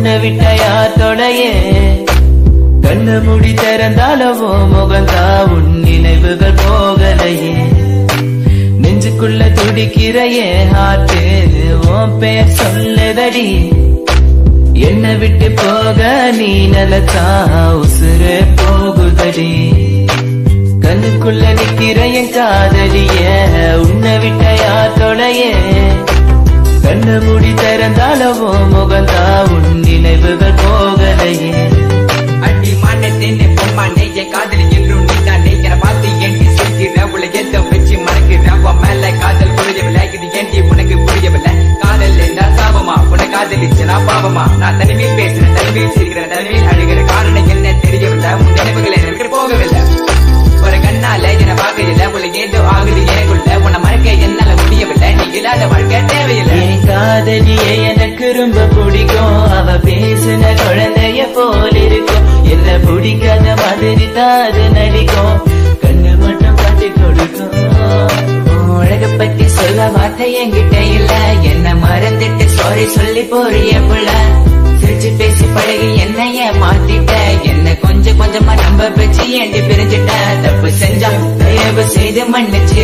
உன்னை விட்ட யாத்தோடையே கண்ணு முடி திறந்தாலவோ முகந்தா உன் நினைவுகள் போகலையே நெஞ்சுக்குள்ள துடிக்கிறையே ஹார்ட்டு உன் பெயர் சொல்லுதடி என்னை விட்டு போக நீ நிலத்தா உசுறு போகுதடி கண்ணுக்குள்ள நிக்கிறைய காதலிய உன்னை விட்ட யாத்தோடையே கண்ணு முடி திறந்தாலவோ முகந்தா உன் நினைவுகள் போகலையே அடி மானத்தேனே பொம்மானே என் காதலி என்றும் நீதானே என பார்த்து ஏண்டி சிரிக்கிற உலகத்தை வச்சு மறக்கிற உன் மேல காதல் புரியவில்லை இது ஏண்டி உனக்கு புரியவில்லை காதல் என்றால் சாபமா உன காதலிச்சனா பாவமா நான் தனிமையில் பேசுறேன் தனிமையில் சிரிக்கிறேன் தனிமையில் அழுகிற காரணம் என்ன தெரியவில்லை உன் நினைவுகள் எனக்கு போகவில்லை ஒரு கண்ணால என பார்க்கல உள்ள ஏதோ ஆகுது எனக்குள்ள உன்னை மறக்க என்னால முடியவில்லை நீ இல்லாத வாழ்க்கை தேவையில்லை என் காதலியே எனக்கு ரொம்ப பிடிக்கும் அவ பேசுன குழந்தைய போல இருக்கும் என்ன பிடிக்காத மாதிரி தான் அது நடிக்கும் கண்ணு மட்டும் காட்டி கொடுக்கும் உலக பத்தி சொல்ல வார்த்தை என்கிட்ட இல்ல என்ன மறந்துட்டு சாரி சொல்லி போறிய புள்ள சிரிச்சு பேசி பழகி என்னைய மாத்திட்ட என்ன கொஞ்சம் கொஞ்சமா நம்ப வச்சு ஏண்டி பிரிஞ்சிட்ட தப்பு செஞ்சா தயவு செய்து மன்னிச்சு